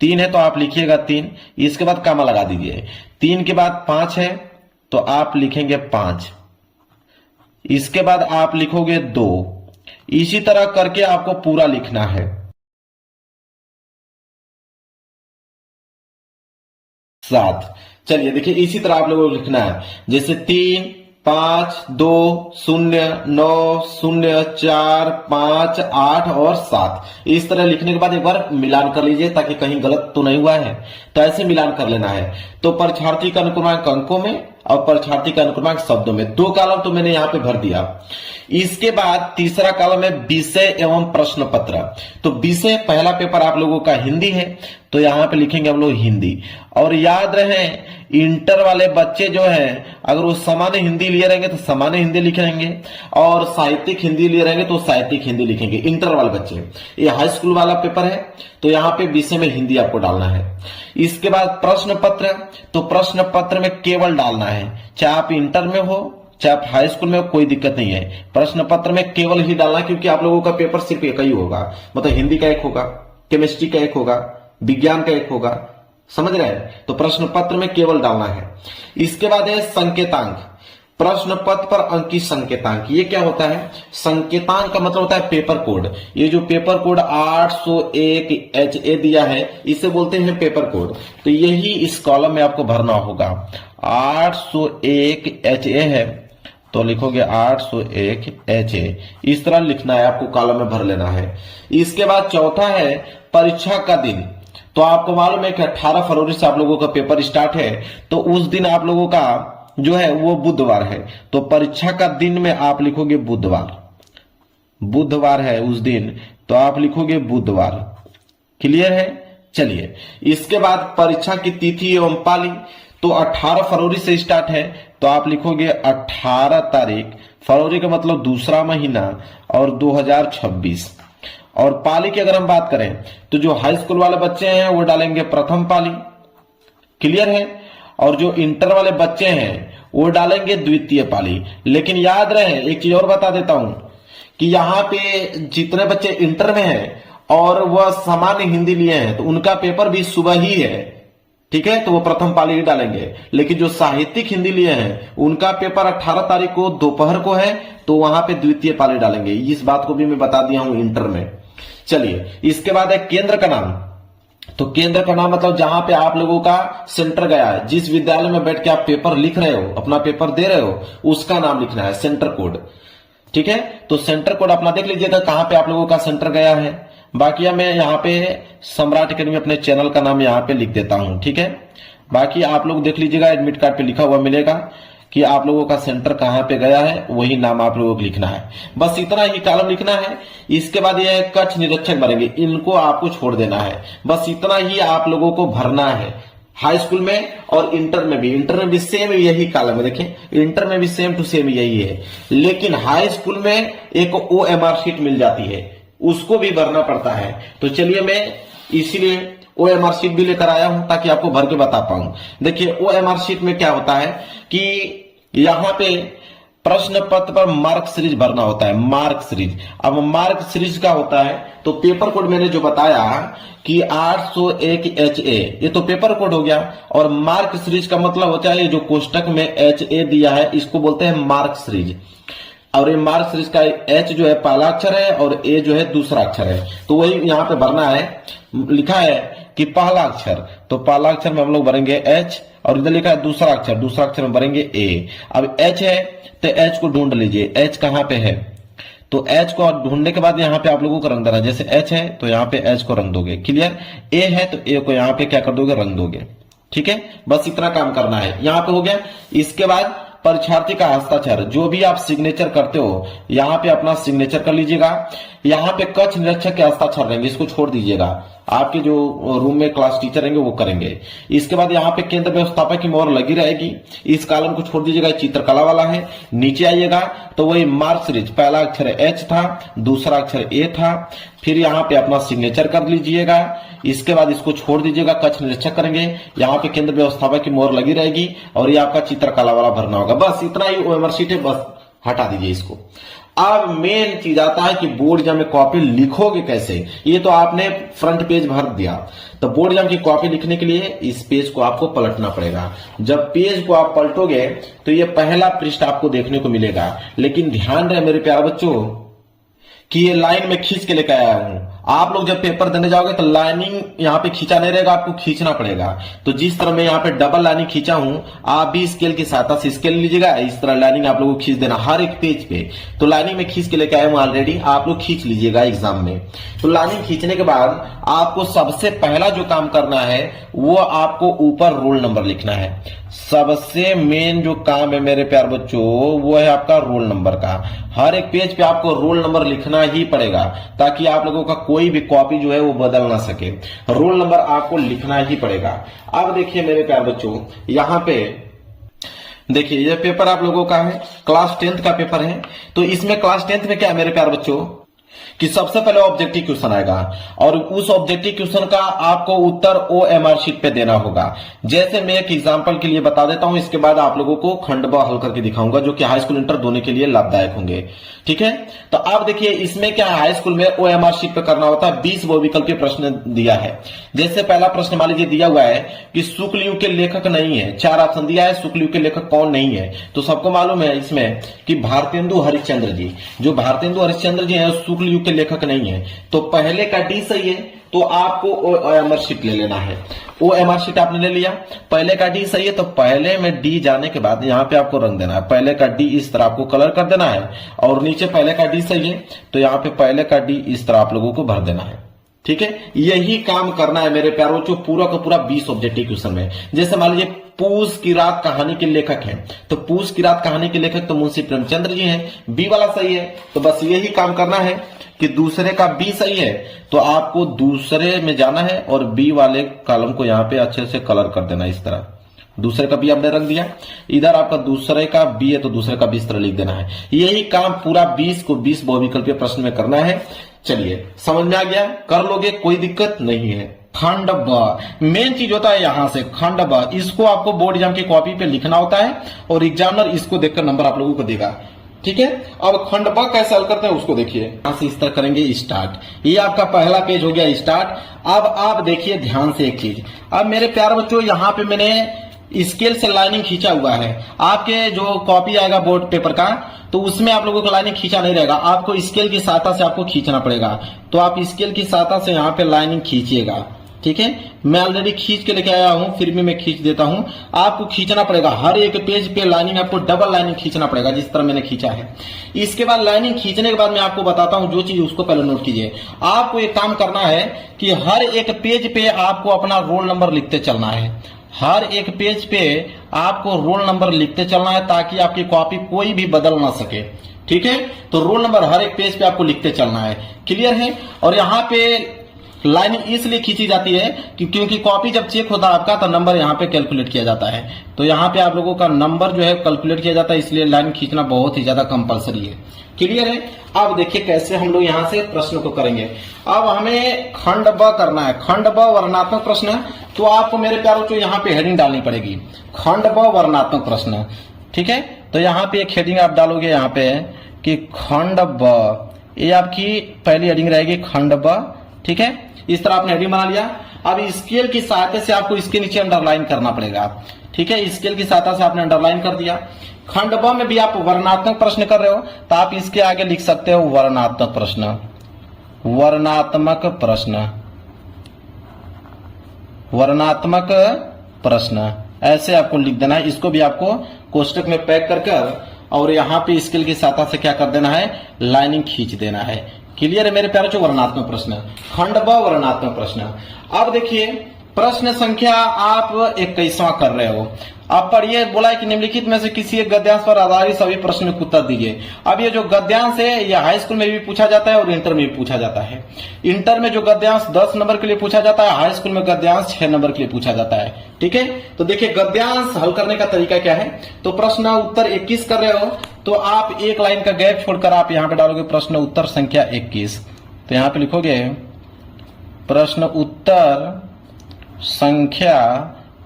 3 है तो आप लिखिएगा 3, इसके बाद कामा लगा दीजिए। 3 के बाद 5 है तो आप लिखेंगे 5, इसके बाद आप लिखोगे 2। इसी तरह करके आपको पूरा लिखना है। 7। चलिए देखिए इसी तरह आप लोगों को लिखना है, जैसे 3 5 2 0 9 0 4 5 8 और 7। इस तरह लिखने के बाद एक बार मिलान कर लीजिए ताकि कहीं गलत तो नहीं हुआ है, तो ऐसे मिलान कर लेना है। तो परीक्षार्थी का अनुक्रमांक अंकों में और परीक्षार्थी का अनुक्रमांक शब्दों में, 2 कॉलम तो मैंने यहां पे भर दिया। इसके बाद तीसरा कॉलम है विषय एवं प्रश्न पत्र। तो विषय पहला पेपर आप लोगों का हिंदी है तो यहां पे लिखेंगे हम लोग हिंदी। और याद रहे इंटर वाले बच्चे जो हैं अगर वो सामान्य हिंदी लिए रहेंगे तो सामान्य हिंदी लिखेंगे, और साहित्यिक हिंदी लिए रहेंगे तो साहित्यिक हिंदी लिखेंगे इंटर वाले बच्चे। ये हाई स्कूल वाला पेपर है तो यहाँ पे विषय में हिंदी आपको डालना है। इसके बाद प्रश्न पत्र, तो प्रश्न पत्र में केवल डालना है, चाहे आप इंटर में हो चाहे आप हाई स्कूल में हो, कोई दिक्कत नहीं है। प्रश्न पत्र में केवल ही डालना, क्योंकि आप लोगों का पेपर सिर्फ एक ही होगा, मतलब हिंदी का एक होगा, केमिस्ट्री का एक होगा, विज्ञान का एक होगा, समझ रहे हैं। तो प्रश्न पत्र में केवल डालना है। इसके बाद है संकेतांक। प्रश्न पत्र पर अंकित संकेतांक, ये क्या होता है? संकेतांक का मतलब होता है पेपर कोड। ये जो पेपर कोड 801 HA दिया है इसे बोलते हैं पेपर कोड। तो यही इस कॉलम में आपको भरना होगा। 801 HA है तो लिखोगे 801 HA, इस तरह लिखना है आपको, कॉलम में भर लेना है। इसके बाद चौथा है परीक्षा का दिन। तो आपको मालूम है कि 18 फरवरी से आप लोगों का पेपर स्टार्ट है, तो उस दिन आप लोगों का जो है वो बुधवार है, तो परीक्षा का दिन में आप लिखोगे बुधवार। बुधवार है उस दिन तो आप लिखोगे बुधवार। क्लियर है? चलिए इसके बाद परीक्षा की तिथि एवं पाली, तो 18 फरवरी से स्टार्ट है तो आप लिखोगे 18 तारीख, फरवरी का मतलब दूसरा महीना, और 2026। और पाली की अगर हम बात करें तो जो हाई स्कूल वाले बच्चे हैं वो डालेंगे प्रथम पाली। क्लियर है? और जो इंटर वाले बच्चे हैं वो डालेंगे द्वितीय पाली। लेकिन याद रहे एक चीज और बता देता हूं कि यहाँ पे जितने बच्चे इंटर में हैं और वह सामान्य हिंदी लिए हैं तो उनका पेपर भी सुबह ही है, ठीक है, तो वो प्रथम पाली ही डालेंगे। लेकिन जो साहित्यिक हिंदी लिए हैं उनका पेपर 18 तारीख को दोपहर को है तो वहां पे द्वितीय पाली डालेंगे। इस बात को भी मैं बता दिया हूं इंटर में। चलिए इसके बाद है केंद्र का नाम। तो केंद्र का नाम मतलब जहां पे आप लोगों का सेंटर गया है, जिस विद्यालय में बैठ के आप पेपर लिख रहे हो, अपना पेपर दे रहे हो, उसका नाम लिखना है, सेंटर कोड। ठीक है, तो सेंटर कोड अपना देख लीजिएगा कहां पे आप लोगों का सेंटर गया है। बाकी मैं यहाँ पे सम्राट एकेडमी अपने चैनल का नाम यहाँ पे लिख देता हूं, ठीक है। बाकी आप लोग देख लीजिएगा, एडमिट कार्ड पे लिखा हुआ मिलेगा कि आप लोगों का सेंटर कहां पे गया है, वही नाम आप लोगों को लिखना है। बस इतना ही कॉलम लिखना है। इसके बाद ये कक्ष निरीक्षक भरेंगे, इनको आपको छोड़ देना है। बस इतना ही आप लोगों को भरना है। हाई स्कूल में और इंटर में भी, इंटर में भी सेम यही कॉलम है। देखें इंटर में भी सेम टू सेम यही है, लेकिन हाई स्कूल में एक OMR शीट मिल जाती है, उसको भी भरना पड़ता है। तो चलिए मैं इसीलिए OMR शीट भी लेकर आया हूं ताकि आपको भर के बता पाऊं। देखिए OMR शीट में क्या होता है कि यहां पे प्रश्न पत्र पर मार्क सीरीज भरना होता है, मार्क सीरीज। अब मार्क सीरीज का होता है तो पेपर कोड मैंने जो बताया कि 801 HA, ये तो पेपर कोड हो गया। और मार्क सीरीज का मतलब होता है जो कोष्टक में HA दिया है इसको बोलते हैं मार्क सीरीज। और ये मार्क सीरीज का H जो है पहला अक्षर है और A जो है दूसरा अक्षर है, तो वही यहाँ पे भरना है। लिखा है कि पहला अक्षर, तो पहला अक्षर में हम लोग भरेंगे H, और इधर लिखा है दूसरा अक्षर में भरेंगे A। अब H है तो H को ढूंढ लीजिए, H कहाँ पे है, तो H को ढूंढने के बाद यहाँ पे आप लोगों को रंग देना है। जैसे H है तो यहाँ पे H को रंग दोगे, क्लियर। A है तो A को यहाँ पे क्या कर दोगे, रंग दोगे, ठीक है। बस इतना काम करना है, यहाँ पे हो गया। इसके बाद परीक्षार्थी का हस्ताक्षर, जो भी आप सिग्नेचर करते हो यहाँ पे अपना सिग्नेचर कर लीजिएगा। यहाँ पे कक्ष निरीक्षक के हस्ताक्षर रहेंगे, इसको छोड़ दीजिएगा, आपके जो रूम में क्लास टीचर रहेंगे वो करेंगे। इसके बाद यहाँ पे केंद्र व्यवस्थापक की मोहर लगी रहेगी, इस कॉलम को छोड़ दीजिएगा, चित्रकला वाला है। नीचे आइएगा तो वही मार्क सीरीज, पहला अक्षर H था, दूसरा अक्षर A था, फिर यहाँ पे अपना सिग्नेचर कर लीजिएगा। इसके बाद इसको छोड़ दीजिएगा, कक्ष निरीक्षक करेंगे, यहाँ पे केंद्र व्यवस्थापक की मोहर लगी रहेगी और ये आपका चित्रकला वाला भरना होगा। बस इतना ही OMR शीट है, बस हटा दीजिए इसको। अब मेन चीज आता है कि बोर्ड एग्जाम में कॉपी लिखोगे कैसे। ये तो आपने फ्रंट पेज भर दिया, तो बोर्ड एग्जाम की कॉपी लिखने के लिए इस पेज को आपको पलटना पड़ेगा। जब पेज को आप पलटोगे तो ये पहला पृष्ठ आपको देखने को मिलेगा, लेकिन ध्यान रहे मेरे प्यारे बच्चों कि ये लाइन में खींच के लेकर आया हूं। आप लोग जब पेपर देने जाओगे तो लाइनिंग यहाँ पे खींचा नहीं रहेगा, आपको खींचना पड़ेगा। तो जिस तरह मैं यहाँ पे डबल लाइनिंग खींचा हूं, आप भी स्केल की सहायता से स्केल लीजिएगा, इस तरह लाइनिंग आप लोगों को खींच देना हर एक पेज पे। तो लाइनिंग में खींच के लेके आया हूं ऑलरेडी, आप लोग खींच लीजिएगा एग्जाम में। तो लाइनिंग खींचने के बाद आपको सबसे पहला जो काम करना है वो आपको ऊपर रोल नंबर लिखना है। सबसे मेन जो काम है मेरे प्यार बच्चों वो है आपका रोल नंबर का। हर एक पेज पे आपको रोल नंबर लिखना ही पड़ेगा, ताकि आप लोगों का कोई भी कॉपी जो है वो बदल ना सके। रोल नंबर आपको लिखना ही पड़ेगा। अब देखिए मेरे प्यार बच्चों, यहाँ पे देखिए ये पेपर आप लोगों का है, क्लास 10th का पेपर है। तो इसमें क्लास 10th में क्या है मेरे प्यार बच्चों कि सबसे पहले ऑब्जेक्टिव क्वेश्चन आएगा, और उस ऑब्जेक्टिव क्वेश्चन का आपको उत्तर OMR शीट पे देना होगा। जैसे मैं एक एग्जांपल के लिए बता देता हूं, इसके बाद आप लोगों को खंड ब हल करके दिखाऊंगा, जो कि हाई स्कूल इंटर दोनों के लिए लाभदायक होंगे। ठीक है, तो आप देखिए इसमें क्या हाई स्कूल में OMR शीट पे करना होता है। 20 बहुविकल्पीय प्रश्न दिया है। जैसे पहला प्रश्न मान लीजिए दिया हुआ है कि शुक्ल युग के लेखक नहीं है, 4 ऑप्शन दिया है, शुक्ल युग के लेखक कौन नहीं है। तो सबको मालूम है इसमें कि भारतेंदु हरिश्चंद्र जी। जो भारतेंदु हरिश्चंद्र जी है शुक्ल युग के लेखक नहीं है। तो पहले का डी सही है, तो आपको OMR शीट ले लेना है। OMR शीट आपने ले लिया, पहले का डी सही है, तो पहले में डी जाने के बाद यहाँ पे आपको रंग देना है। पहले का डी इस तरह आपको कलर कर देना है, और नीचे पहले का डी सही है तो यहाँ पे पहले का डी इस तरह आप लोगों को भर देना है। ठीक है, यही काम करना है मेरे प्यारों, जो पूरा का पूरा 20 ऑब्जेक्टिव क्वेश्चन में। जैसे मान लीजिए पूस की रात कहानी के लेखक हैं, तो पूस की रात कहानी के लेखक तो मुंशी प्रेमचंद्र जी हैं, बी वाला सही है। तो बस यही काम करना है कि दूसरे का बी सही है, तो आपको दूसरे में जाना है और बी वाले कॉलम को यहाँ पे अच्छे से कलर कर देना। इस तरह दूसरे का बी आपने रख दिया, इधर आपका दूसरे का बी है तो दूसरे का बी इस तरह लिख देना है। यही काम पूरा 20 को 20 बहुविकल्पीय प्रश्न में करना है। चलिए समझ में आ गया, कर लोगे, कोई दिक्कत नहीं है। खंड ब मेन चीज होता है यहां से, खंड ब इसको आपको बोर्ड एग्जाम की कॉपी पे लिखना होता है, और एग्जामिनर इसको देखकर नंबर आप लोगों को देगा। ठीक है, अब खंड ब कैसे हल करते हैं उसको देखिए। यहां से इस तरह करेंगे स्टार्ट, ये आपका पहला पेज हो गया स्टार्ट। अब आप देखिए ध्यान से एक चीज, अब मेरे प्यारे बच्चों यहाँ पे मैंने स्केल से लाइनिंग खींचा हुआ है। आपके जो कॉपी आएगा बोर्ड पेपर का, तो उसमें आप लोगों को लाइनिंग खींचा नहीं रहेगा, आपको स्केल की सहायता से आपको खींचना पड़ेगा। तो आप स्केल की सहायता से यहाँ पे लाइनिंग खींचिएगा। ठीक है, मैं ऑलरेडी खींच के लेके आया हूं, फिर भी मैं खींच देता हूं। आपको खींचना पड़ेगा हर एक पेज पे लाइनिंग, आपको डबल लाइनिंग खींचना पड़ेगा, जिस तरह मैंने खींचा है। इसके बाद लाइनिंग खींचने के बाद मैं आपको बताता हूं जो चीज, उसको पहले नोट कीजिए। आपको एक काम करना है कि हर एक पेज पे आपको अपना रोल नंबर लिखते चलना है। हर एक पेज पे आपको रोल नंबर लिखते चलना है, ताकि आपकी कॉपी कोई भी बदल ना सके। ठीक है, तो रोल नंबर हर एक पेज पे आपको लिखते चलना है। क्लियर है, और यहाँ पे लाइनिंग इसलिए खींची जाती है कि क्योंकि कॉपी जब चेक होता है आपका, तो नंबर यहाँ पे कैलकुलेट किया जाता है। तो यहाँ पे आप लोगों का नंबर जो है कैलकुलेट किया जाता है, इसलिए लाइन खींचना बहुत ही ज्यादा कंपलसरी है। क्लियर है, अब देखिए कैसे हम लोग यहाँ से प्रश्न को करेंगे। अब हमें खंड ब करना है, खंड ब वर्णनात्मक प्रश्न। तो आपको मेरे प्यारों को यहाँ पे हेडिंग डालनी पड़ेगी, खंड ब वर्णनात्मक प्रश्न। ठीक है, तो यहाँ पे एक हेडिंग आप डालोगे यहाँ पे कि खंड ब, ये आपकी पहली हेडिंग रहेगी खंड ब। ठीक है, इस तरह आपने हेडिंग बना लिया। अब स्केल की सहायता से आपको इसके नीचे अंडरलाइन करना पड़ेगा। ठीक है, स्केल की सहायता से आपने अंडरलाइन कर दिया। खंड ब में भी आप वर्णनात्मक प्रश्न कर रहे हो, तो आप इसके आगे लिख सकते हो वर्णनात्मक प्रश्न, वर्णनात्मक प्रश्न, वर्णनात्मक प्रश्न, ऐसे आपको लिख देना है। इसको भी आपको कोष्टक में पैक कर कर, और यहाँ पे स्केल की सहायता से क्या कर देना है, लाइनिंग खींच देना है। क्लियर है मेरे प्यारे, जो वर्णनात्मक प्रश्न, खंड ब वर्णनात्मक प्रश्न। अब देखिए प्रश्न संख्या आप 21वां कर रहे हो। अब पढ़िए, बोला है कि निम्नलिखित में से किसी एक गद्यांश पर आधारित सभी प्रश्न को उत्तर दीजिए। अब ये जो गद्यांश है ये हाई स्कूल में भी पूछा जाता है और इंटर में भी पूछा जाता है। इंटर में जो गद्यांश 10 नंबर के लिए पूछा जाता है, हाई स्कूल में गद्यांश 6 नंबर के लिए पूछा जाता है। ठीक है, तो देखिए गद्यांश हल करने का तरीका क्या है। तो प्रश्न उत्तर 21 कर रहे हो, तो आप एक लाइन का गैप छोड़कर आप यहाँ पे डालोगे प्रश्न उत्तर संख्या 21। तो यहाँ पे लिखोगे प्रश्न उत्तर संख्या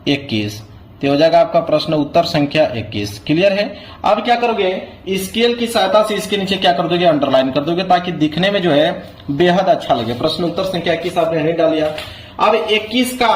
21। तो हो जाएगा आपका प्रश्न उत्तर संख्या 21। क्लियर है। अब क्या करोगे, स्केल की सहायता से इसके नीचे क्या कर दोगे, अंडरलाइन कर दोगे, ताकि दिखने में जो है बेहद अच्छा लगे। प्रश्न उत्तर संख्या 21 आपने नहीं डाल दिया। अब 21 का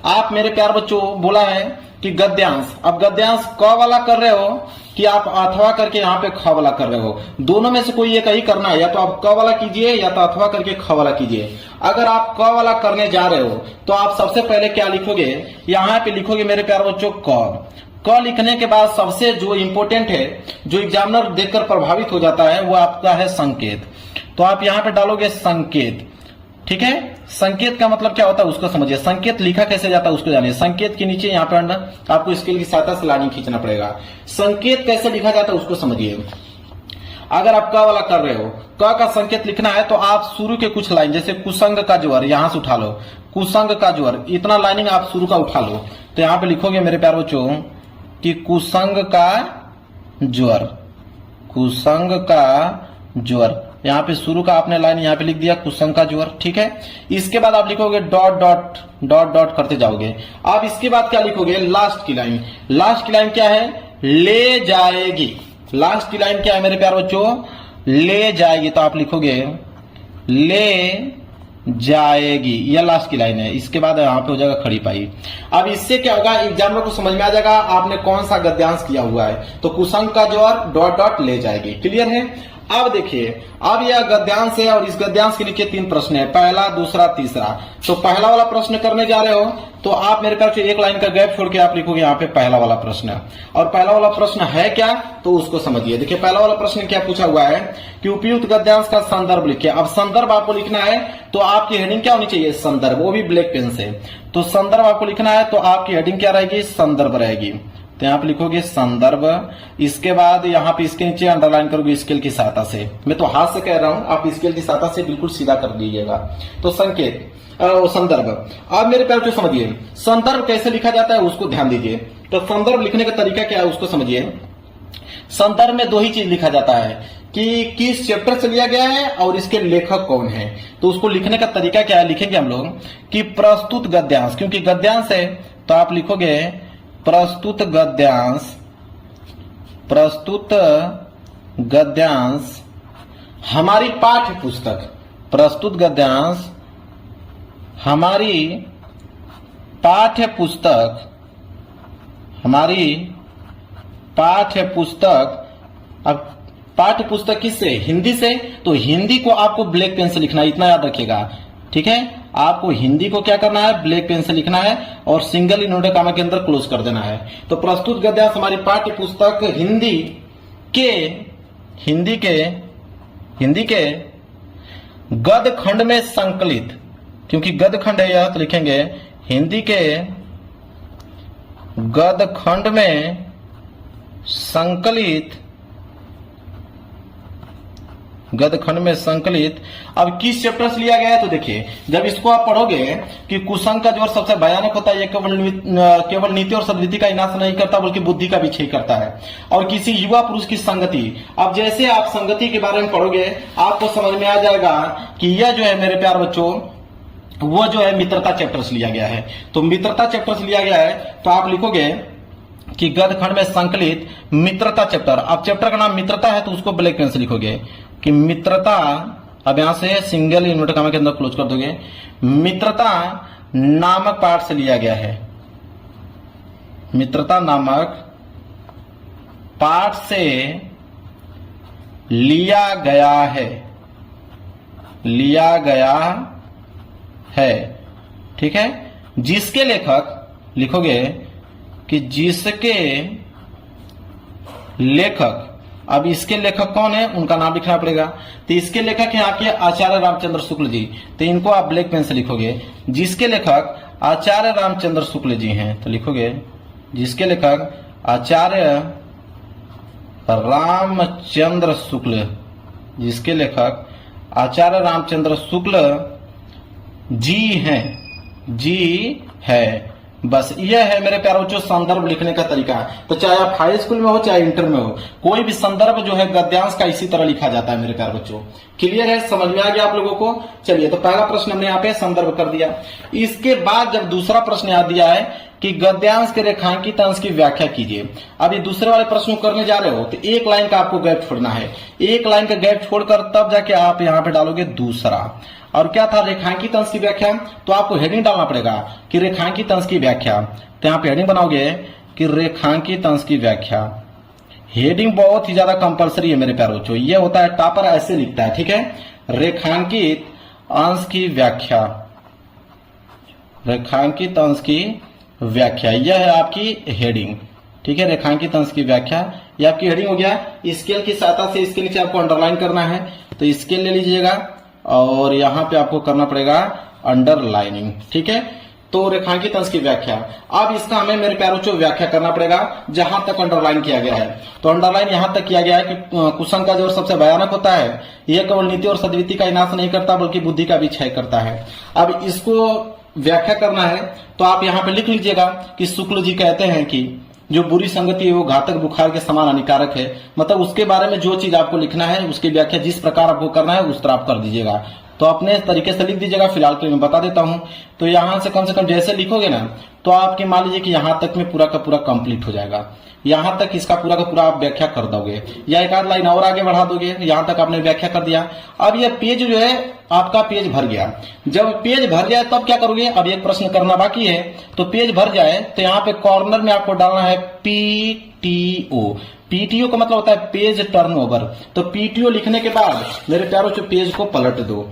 आप मेरे प्यार बच्चों बोला है कि गद्यांश। अब गद्यांश क वाला कर रहे हो कि आप अथवा करके यहाँ पे ख वाला कर रहे हो, दोनों में से कोई एक ही करना है। या तो आप क वाला कीजिए या तो अथवा करके ख वाला कीजिए। अगर आप क वाला करने जा रहे हो तो आप सबसे पहले क्या लिखोगे, यहाँ पे लिखोगे मेरे प्यार बच्चों क लिखने के बाद सबसे जो इंपोर्टेंट है, जो एग्जामिनर देखकर प्रभावित हो जाता है, वो आपका है संकेत। तो आप यहाँ पे डालोगे संकेत। ठीक है, संकेत का मतलब क्या होता है उसको समझिए। संकेत लिखा कैसे जाता है उसको जानिए। संकेत के नीचे यहाँ पे आपको स्केल की सहायता से लाइन खींचना पड़ेगा। संकेत कैसे लिखा जाता है उसको समझिए। अगर आप क वाला कर रहे हो, क का संकेत लिखना है तो आप शुरू के कुछ लाइन, जैसे कुसंग का ज्वर यहां से उठा लो, कुसंग का ज्वर, इतना लाइनिंग आप शुरू का उठा लो। तो यहाँ पे लिखोगे मेरे प्यारे बच्चों कि कुसंग का ज्वर, कुसंग का ज्वर, यहाँ पे शुरू का आपने लाइन यहाँ पे लिख दिया कुसंग का ज्वर। ठीक है, इसके बाद आप लिखोगे डॉट डॉट डॉट डॉट करते जाओगे। अब इसके बाद क्या लिखोगे, लास्ट की लाइन। लास्ट की लाइन क्या है, ले जाएगी। लास्ट की लाइन क्या है मेरे प्यारे बच्चों, ले जाएगी। तो आप लिखोगे ले जाएगी, यह लास्ट की लाइन है। इसके बाद यहाँ पे हो जाएगा खड़ी पाई। अब इससे क्या होगा, एग्जामिनर को समझ में आ जाएगा आपने कौन सा गद्यांश किया हुआ है। तो कुसंग का ज्वर डॉट डॉट ले जाएगी। क्लियर है। अब देखिए, अब यह गद्यांश है और इस गद्यांश के नीचे 3 प्रश्न है, पहला, दूसरा, तीसरा। तो पहला वाला प्रश्न करने जा रहे हो तो आप मेरे पास एक लाइन का गैप छोड़ के आप लिखोगे यहाँ पे पहला वाला प्रश्न। और पहला वाला प्रश्न है क्या, तो उसको समझिए। देखिए पहला वाला प्रश्न क्या पूछा हुआ है कि उपयुक्त गद्यांश का संदर्भ लिखिए। अब संदर्भ आपको लिखना है तो आपकी हेडिंग क्या होनी चाहिए, संदर्भ, वो भी ब्लैक पेन से। तो संदर्भ आपको लिखना है तो आपकी हेडिंग क्या रहेगी, संदर्भ रहेगी। तो यहाँ पे लिखोगे संदर्भ। इसके बाद यहाँ पे इसके नीचे अंडरलाइन करोगे स्केल की सहायता से। मैं तो हाथ से कह रहा हूं, आप स्केल की सहायता से बिल्कुल सीधा कर दीजिएगा। तो संकेत संदर्भ। अब मेरे प्यारे बच्चों समझिए संदर्भ कैसे लिखा जाता है उसको ध्यान दीजिए। तो संदर्भ लिखने का तरीका क्या है उसको समझिए। संदर्भ में 2 ही चीज लिखा जाता है कि किस चैप्टर से लिया गया है और इसके लेखक कौन है। तो उसको लिखने का तरीका क्या है, लिखेंगे हम लोग कि प्रस्तुत गद्यांश, क्योंकि गद्यांश है तो आप लिखोगे प्रस्तुत गद्यांश। प्रस्तुत गद्यांश हमारी पाठ्य पुस्तक, प्रस्तुत गद्यांश हमारी पाठ्य पुस्तक, हमारी पाठ्य पुस्तक। अब पाठ्य पुस्तक किससे, हिंदी से। तो हिंदी को आपको ब्लैक पेन से लिखना है, इतना याद रखिएगा। ठीक है, आपको हिंदी को क्या करना है, ब्लैक पेन से लिखना है और सिंगल इन्वर्टेड कॉमा के अंदर क्लोज कर देना है। तो प्रस्तुत गद्यांश हमारी पाठ्य पुस्तक हिंदी के गद्य खंड में संकलित, क्योंकि गद्य खंड है यह, तो लिखेंगे हिंदी के गद्य खंड में संकलित, गद्य खंड में संकलित। अब किस चैप्टर से लिया गया है, तो देखिए जब इसको आप पढ़ोगे कि कुसंग का ज्वर सबसे भयानक होता है, यह केवल नीति और सद्वृत्ति का विनाश नहीं करता बल्कि बुद्धि का भी क्षय करता है। और किसी युवा पुरुष की संगति, अब जैसे आप संगति के बारे में पढ़ोगे आपको समझ में आ जाएगा कि यह जो है मेरे प्यार बच्चों वो जो है मित्रता चैप्टर से लिया गया है। तो मित्रता चैप्टर से लिया गया है तो आप लिखोगे कि गद्य खंड में संकलित मित्रता चैप्टर। अब चैप्टर का नाम मित्रता है तो उसको ब्लैक पेन से लिखोगे कि मित्रता। अब यहां से सिंगल इन्वर्टेड कॉमा के अंदर क्लोज कर दोगे। मित्रता नामक पाठ से लिया गया है, मित्रता नामक पाठ से लिया गया है, लिया गया है। ठीक है, जिसके लेखक लिखोगे कि जिसके लेखक। अब इसके लेखक कौन है उनका नाम लिखना पड़ेगा। तो इसके लेखक हैं आपके आचार्य रामचंद्र शुक्ल जी, तो इनको आप ब्लैक पेन से लिखोगे। जिसके लेखक आचार्य रामचंद्र शुक्ल जी हैं तो लिखोगे जिसके लेखक आचार्य रामचंद्र शुक्ल, जिसके लेखक आचार्य रामचंद्र शुक्ल जी हैं, जी है। बस यह है मेरे प्यारे बच्चों संदर्भ लिखने का तरीका। तो चाहे आप हाई स्कूल में हो चाहे इंटर में हो, कोई भी संदर्भ जो है गद्यांश का इसी तरह लिखा जाता है मेरे प्यारे बच्चों। क्लियर है, समझ में आ गया आप लोगों को। चलिए, तो पहला प्रश्न हमने यहाँ पे संदर्भ कर दिया। इसके बाद जब दूसरा प्रश्न याद दिया है कि गद्यांश के रेखांकित अंश की व्याख्या कीजिए। अब ये दूसरे वाले प्रश्न को करने जा रहे हो तो एक लाइन का आपको गैप छोड़ना है, एक लाइन का गैप छोड़कर तब जाके आप यहाँ पे डालोगे दूसरा। और क्या था रेखांकित अंश की व्याख्या, तो आपको हेडिंग डालना पड़ेगा कि रेखांकित अंश की व्याख्या। तो यहाँ पे हेडिंग बनाओगे कि रेखांकित अंश की व्याख्या। हेडिंग बहुत ही ज्यादा कंपलसरी है मेरे प्यारे बच्चों, ये होता है टॉपर ऐसे लिखता है, ठीक है। रेखांकित अंश की व्याख्या, रेखांकित अंश की व्याख्या, यह है आपकी हेडिंग, ठीक है। रेखांकित अंश की व्याख्या ये आपकी हेडिंग हो गया। स्केल की सहायता से इसके नीचे आपको अंडरलाइन करना है, तो स्केल ले लीजिएगा और यहां पे आपको करना पड़ेगा अंडरलाइनिंग, ठीक है। तो रेखांकित अंश की व्याख्या, अब इसका हमें मेरे प्यारे बच्चों व्याख्या करना पड़ेगा जहां तक अंडरलाइन किया गया है। तो अंडरलाइन यहां तक किया गया है कि कुसंग का जोर सबसे भयानक होता है, यह केवल नीति और सद्विति का विनाश नहीं करता बल्कि बुद्धि का भी क्षय करता है। अब इसको व्याख्या करना है तो आप यहाँ पे लिख लीजिएगा कि शुक्ल जी कहते हैं कि जो बुरी संगति है वो घातक बुखार के समान हानिकारक है। मतलब उसके बारे में जो चीज आपको लिखना है उसकी व्याख्या जिस प्रकार आपको करना है उस तरह आप कर दीजिएगा। तो अपने तरीके से लिख दीजिएगा, फिलहाल के लिए मैं बता देता हूं। तो यहां से कम जैसे लिखोगे ना तो आपके मान लीजिए कि यहां तक में पूरा का पूरा कंप्लीट हो जाएगा, यहां तक इसका पूरा का पूरा आप व्याख्या कर दोगे या एक आध लाइन और आगे बढ़ा दोगे, यहां तक आपने व्याख्या कर दिया। अब यह पेज जो है आपका पेज भर गया। जब पेज भर जाए तब क्या करोगे, अब एक प्रश्न करना बाकी है। तो पेज भर जाए तो यहाँ पे कॉर्नर में आपको डालना है पीटीओ। पीटीओ का मतलब होता है पेज टर्नओवर। तो पीटीओ लिखने के बाद मेरे प्यारों से पेज को पलट दो।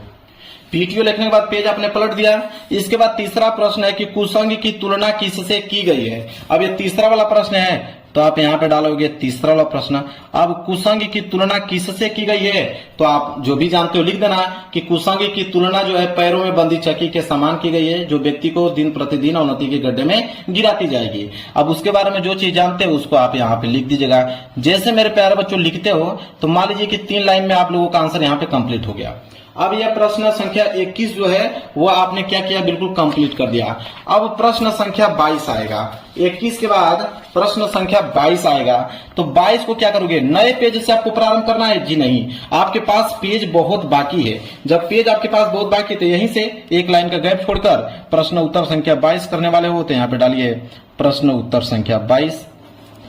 पीटीओ लिखने के बाद पेज आपने पलट दिया। इसके बाद तीसरा प्रश्न है कि कुसंग की तुलना किससे की गई है। अब ये तीसरा वाला प्रश्न है तो आप यहाँ पे डालोगे तीसरा वाला प्रश्न। अब कुसंग की तुलना किससे की गई है तो आप जो भी जानते हो लिख देना कि कुसंग की तुलना जो है पैरों में बंदी चक्की के समान की गई है जो व्यक्ति को दिन प्रतिदिन अवनति के गड्ढे में गिराती जाएगी। अब उसके बारे में जो चीज जानते हो उसको आप यहाँ पे लिख दीजिएगा। जैसे मेरे प्यारे बच्चों लिखते हो तो मान लीजिए कि 3 लाइन में आप लोगों का आंसर यहाँ पे कंप्लीट हो गया। अब यह प्रश्न संख्या 21 जो है वो आपने क्या किया, बिल्कुल कंप्लीट कर दिया। अब प्रश्न संख्या 22 आएगा। 21 के बाद प्रश्न संख्या 22 आएगा। तो 22 को क्या करोगे, नए पेज से आपको प्रारंभ करना है? जी नहीं, आपके पास पेज बहुत बाकी है। जब पेज आपके पास बहुत बाकी है तो यहीं से एक लाइन का गैप छोड़कर प्रश्न उत्तर संख्या 22 करने वाले हो तो यहाँ पे डालिए प्रश्न उत्तर संख्या 22।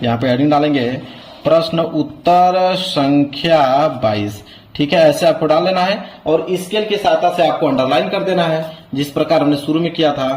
यहाँ पे हेडिंग डालेंगे प्रश्न उत्तर संख्या 22, ठीक है। ऐसे आपको डाल लेना है और स्केल की सहायता से आपको अंडरलाइन कर देना है जिस प्रकार हमने शुरू में किया था।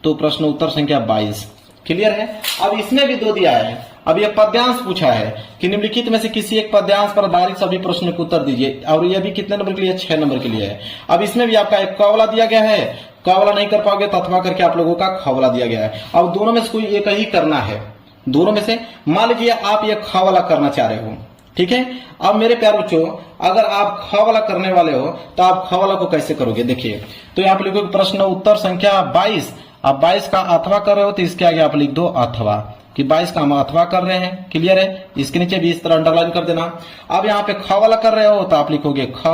तो प्रश्न उत्तर संख्या 22 क्लियर है। अब इसमें भी 2 दिया है। अब यह पद्यांश पूछा है कि निम्नलिखित में से किसी एक पद्यांश पर आधारित सभी प्रश्नों के उत्तर दीजिए। और यह भी कितने नंबर के लिए, 6 नंबर के लिए है। अब इसमें भी आपका एक क वाला दिया गया है, क वाला नहीं कर पाओगे तो अथवा करके आप लोगों का ख वाला दिया गया है। अब दोनों में से कोई एक ही करना है, दोनों में से। मान लीजिए आप ये ख वाला करना चाह रहे हो, ठीक है। अब मेरे प्यारे बच्चों अगर आप ख वाला करने वाले हो तो आप ख वाला को कैसे करोगे, देखिए। तो यहाँ पे लिखोगे प्रश्न उत्तर संख्या 22। अब 22 का अथवा कर रहे हो तो इसके आगे आप लिख दो अथवा, कि 22 का हम अथवा कर रहे हैं, क्लियर है। इसके नीचे भी इस तरह अंडरलाइन कर देना। अब यहाँ पे ख वाला कर रहे हो तो आप लिखोगे ख।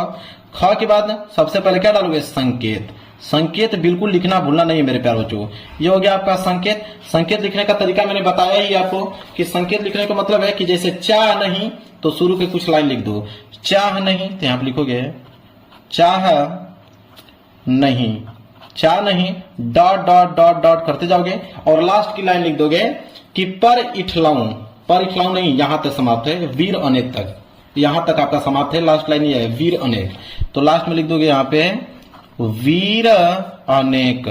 ख के बाद सबसे पहले क्या डालोगे, संकेत। संकेत बिल्कुल लिखना भूलना नहीं है मेरे प्यारे बच्चों। ये हो गया आपका संकेत। संकेत लिखने का तरीका मैंने बताया ही आपको कि संकेत लिखने का मतलब है कि जैसे चाह नहीं तो शुरू के कुछ लाइन लिख दो, चाह नहीं तो यहां पर लिखोगे चाह नहीं, चाह नहीं डॉट डॉट डॉट डॉट करते जाओगे और लास्ट की लाइन लिख दोगे कि पर इठलाऊं। पर इठलाऊं नहीं, यहां तक समाप्त है, वीर अनेक तक, यहां तक आपका समाप्त है। लास्ट लाइन ये है वीर अनेक, तो लास्ट में लिख दोगे यहां पे वीर अनेक,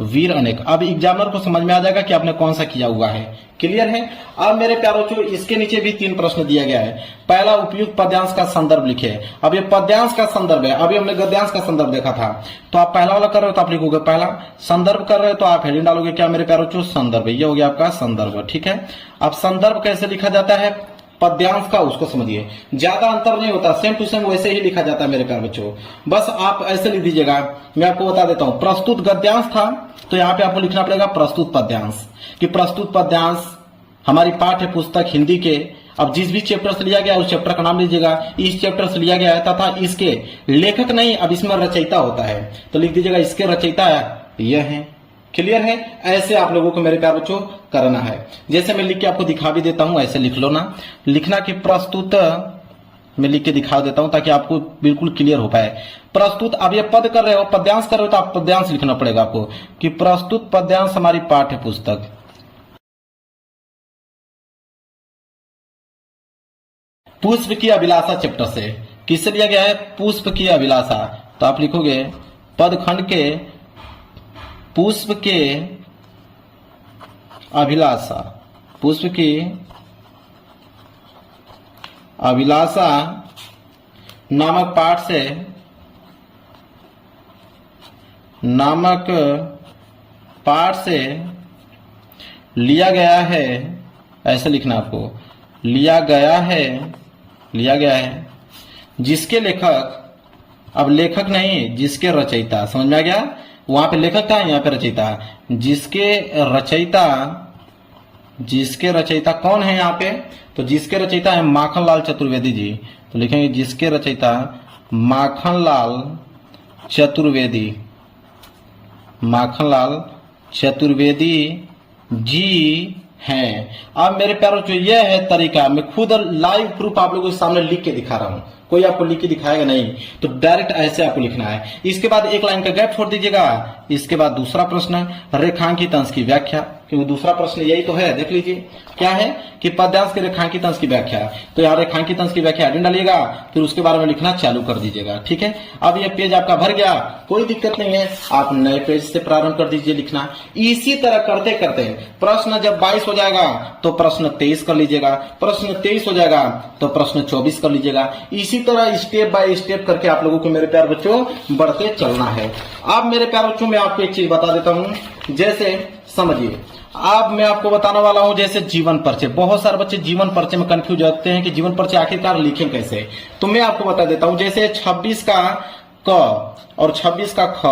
वीर अनेक। अब एग्जामिनर को समझ में आ जाएगा कि आपने कौन सा किया हुआ है, क्लियर है। अब मेरे प्यारों बच्चों इसके नीचे भी 3 प्रश्न दिया गया है। पहला उपयुक्त पद्यांश का संदर्भ लिखे। अब ये पद्यांश का संदर्भ है, अभी हमने गद्यांश का संदर्भ देखा था। तो आप पहला वाला कर रहे हो तो आप लिखोगे पहला, संदर्भ कर रहे हो तो आप हेडिंग डालोगे क्या मेरे प्यारों बच्चों, संदर्भ। ये हो गया आपका संदर्भ, ठीक है। अब संदर्भ कैसे लिखा जाता है पद्यांश का, उसको समझिए। ज्यादा अंतर नहीं होता, सेम टू सेम वैसे ही लिखा जाता है मेरे प्यारे बच्चों। बस आप ऐसे लिख दीजिएगा। मैं आपको बता देता हूं, प्रस्तुत गद्यांश था तो यहाँ पे आपको लिखना पड़ेगा प्रस्तुत पद्यांश, कि प्रस्तुत पद्यांश हमारी पाठ्य पुस्तक हिंदी के, अब जिस भी चैप्टर से लिया गया उस चैप्टर का नाम लीजिएगा। इस चैप्टर से लिया गया है तथा इसके लेखक नहीं, अब इसमें रचयिता होता है तो लिख दीजिएगा इसके रचयिता यह है, क्लियर है। ऐसे आप लोगों को मेरे प्यारे बच्चों करना है। जैसे मैं लिख के आपको दिखा भी देता हूं, ऐसे लिख लो ना, लिखना कि प्रस्तुत, मैं लिख के दिखा देता हूं ताकि आपको बिल्कुल क्लियर हो पाए। प्रस्तुत, अब ये पद कर रहे हो, पद्यांश कर रहे हो तो आप पद्यांश लिखना पड़ेगा आपको कि प्रस्तुत पद्यांश हमारी पाठ्य पुस्तक, पुष्प की अभिलाषा चैप्टर से। किससे लिया गया है? पुष्प की अभिलाषा। तो आप लिखोगे पदखंड के पुष्प के अभिलाषा, पुष्प की अभिलाषा नामक पाठ से, नामक पाठ से लिया गया है, ऐसे लिखना आपको, लिया गया है जिसके लेखक, अब लेखक नहीं, जिसके रचयिता, समझ में आ गया? वहां पे लेखक था, यहाँ पे रचयिता। जिसके रचयिता कौन है यहाँ पे? तो जिसके रचयिता है माखनलाल चतुर्वेदी जी। तो लिखेंगे जिसके रचयिता माखनलाल चतुर्वेदी जी हैं। अब मेरे प्यारों जो यह है तरीका, मैं खुद लाइव प्रूफ आप लोगों के सामने लिख के दिखा रहा हूं, कोई आपको लिख के दिखाएगा नहीं, तो डायरेक्ट ऐसे आपको लिखना है। इसके बाद एक लाइन का गैप छोड़ दीजिएगा। इसके बाद दूसरा प्रश्न, रेखांकित अंश की व्याख्या, क्योंकि दूसरा प्रश्न यही तो है। देख लीजिए क्या है कि पद्यांश के रेखांकित अंश की व्याख्या। तो यहाँ रेखांकित अंश की व्याख्या हेडिंग डालिएगा, फिर उसके बारे में लिखना चालू कर दीजिएगा। ठीक है, अब ये पेज आपका भर गया, कोई दिक्कत नहीं है, आप नए पेज से प्रारंभ कर दीजिए लिखना। इसी तरह करते करते प्रश्न जब 22 हो जाएगा तो प्रश्न 23 कर लीजिएगा, प्रश्न 23 हो जाएगा तो प्रश्न 24 कर लीजिएगा। इसी तरह स्टेप बाय स्टेप करके आप लोगों को मेरे प्यारे बच्चों बढ़ते चलना है। अब मेरे प्यारे बच्चों मैं आपको एक चीज बता देता हूं, जैसे समझिए, अब मैं आपको बताने वाला हूं जैसे जीवन परिचय। बहुत सारे बच्चे जीवन परिचय में कंफ्यूज होते हैं कि जीवन परिचय आखिरकार लिखें कैसे। तो मैं आपको बता देता हूं, जैसे 26 का क और 26 का ख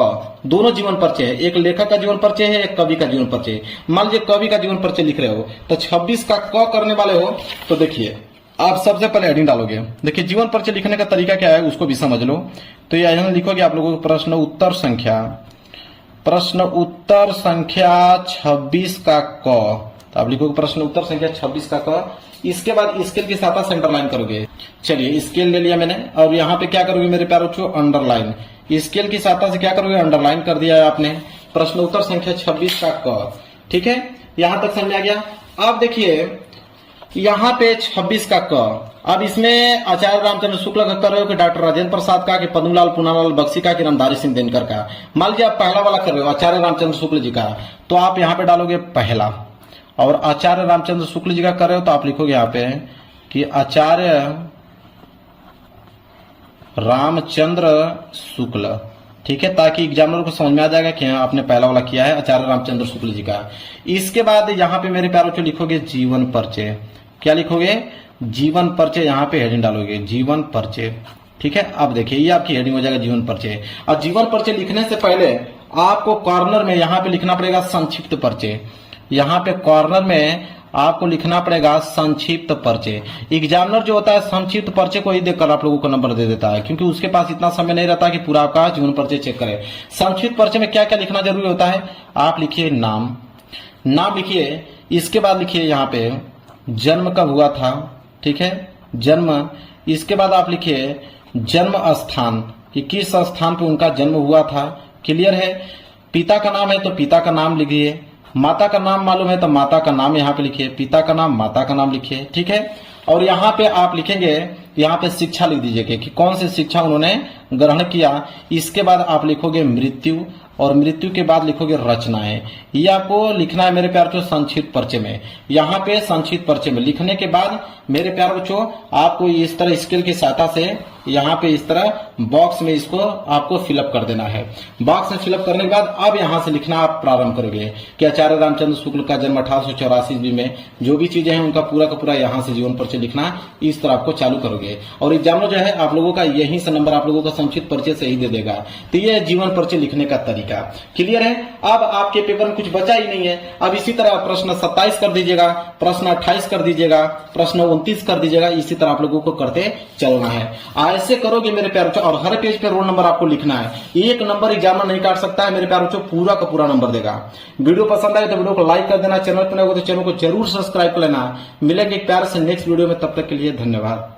दोनों जीवन परिचय है। एक लेखक का जीवन परिचय है, एक कवि का जीवन परिचय। मान लीजिए कवि का जीवन परिचय लिख रहे हो, तो 26 का क करने वाले हो, तो देखिए आप सबसे पहले हेडिंग डालोगे। देखिए जीवन परिचय लिखने का तरीका क्या है उसको भी समझ लो। तो यह लिखोगे आप लोगों को प्रश्न उत्तर संख्या 26 का क। तो आप लिखोगे प्रश्न उत्तर संख्या 26 का क। इसके बाद स्केल की सहायता से अंडरलाइन करोगे। चलिए स्केल ले लिया मैंने, और यहाँ पे क्या करोगे मेरे प्यारे बच्चों? अंडरलाइन। स्केल की सहायता से क्या करोगे? अंडरलाइन कर दिया है आपने प्रश्न उत्तर संख्या 26 का क। ठीक है, यहां तक समझ आ गया। अब देखिए यहाँ पे 26 का क, अब इसमें आचार्य रामचंद्र शुक्ल का कर रहे हो कि डॉक्टर राजेंद्र प्रसाद का, कि पद्मलाल पूनालाल बख्शी का, कि रामधारी सिंह दिनकर का। मान लीजिए आप पहला वाला कर रहे हो आचार्य रामचंद्र शुक्ल जी का, तो आप यहाँ पे डालोगे पहला। और आचार्य रामचंद्र शुक्ल जी का कर रहे हो तो आप लिखोगे यहाँ पे कि आचार्य रामचंद्र शुक्ल। ठीक है, ताकि एग्जामिनर को समझ में आ जाएगा कि हाँ आपने पहला वाला किया है आचार्य रामचंद्र शुक्ल जी का। इसके बाद यहाँ पे मेरे प्यारों को लिखोगे जीवन परिचय। क्या लिखोगे? जीवन परिचय। यहाँ पे हेडिंग डालोगे जीवन परिचय। ठीक है, अब देखिए ये आपकी हेडिंग हो जाएगा जीवन परिचय। और जीवन परिचय लिखने से पहले आपको कॉर्नर में यहाँ पे लिखना पड़ेगा संक्षिप्त परिचय। यहाँ पे कॉर्नर में आपको लिखना पड़ेगा संक्षिप्त परिचय। एग्जामिनर जो होता है संक्षिप्त परिचय को ही देखकर आप लोगों को नंबर दे देता है, क्योंकि उसके पास इतना समय नहीं रहता कि पूरा आपका जीवन परिचय चेक करे। संक्षिप्त परिचय में क्या क्या लिखना जरूरी होता है? आप लिखिए नाम लिखिए। इसके बाद लिखिए यहाँ पे जन्म कब हुआ था। ठीक है, जन्म। इसके बाद आप लिखिए जन्म स्थान, कि किस स्थान पे उनका जन्म हुआ था। क्लियर है? पिता का नाम है तो पिता का नाम लिखिए, माता का नाम मालूम है तो माता का नाम यहाँ पे लिखिए, पिता का नाम, माता का नाम लिखिए। ठीक है, और यहाँ पे आप लिखेंगे, यहाँ पे शिक्षा लिख दीजिए कि कौन सी शिक्षा उन्होंने ग्रहण किया। इसके बाद आप लिखोगे मृत्यु, और मृत्यु के बाद लिखोगे रचनाएं। ये आपको लिखना है मेरे प्यार बच्चों संक्षिप्त परिचय में। यहाँ पे संक्षिप्त परिचय में लिखने के बाद मेरे प्यार बच्चों आपको इस तरह स्केल की सहायता से यहाँ पे इस तरह बॉक्स में इसको आपको फिलअप कर देना है। बॉक्स में फिलअप करने के बाद अब यहाँ से लिखना आप प्रारंभ करोगे कि आचार्य रामचंद्र शुक्ल का जन्म 1884 ईस्वी में, जो भी चीजें हैं उनका पूरा का पूरा यहाँ से जीवन परिचय लिखना, इस तरह आपको चालू करोगे। और एग्जामिनर जो है आप लोगों का यहीं से नंबर आप लोगों का संक्षिप्त परिचय से ही दे देगा। तो ये जीवन परिचय लिखने का तरीका क्लियर है। अब आपके पेपर में कुछ बचा ही नहीं है। अब इसी तरह प्रश्न 27 कर दीजिएगा, प्रश्न 28 कर दीजिएगा, प्रश्न 29 कर दीजिएगा। इसी तरह आप लोगों को करते चलना है। ऐसे करोगे मेरे प्यारे बच्चों, और हर पेज पे रोल नंबर आपको लिखना है। एक नंबर एग्जामिनर नहीं काट सकता है मेरे प्यारे बच्चों, पूरा का पूरा नंबर देगा। वीडियो पसंद आए तो वीडियो को लाइक कर देना, चैनल पर नए हो तो चैनल को जरूर सब्सक्राइब कर लेना। मिलेंगे एक प्यार से नेक्स्ट वीडियो में, तब तक के लिए धन्यवाद।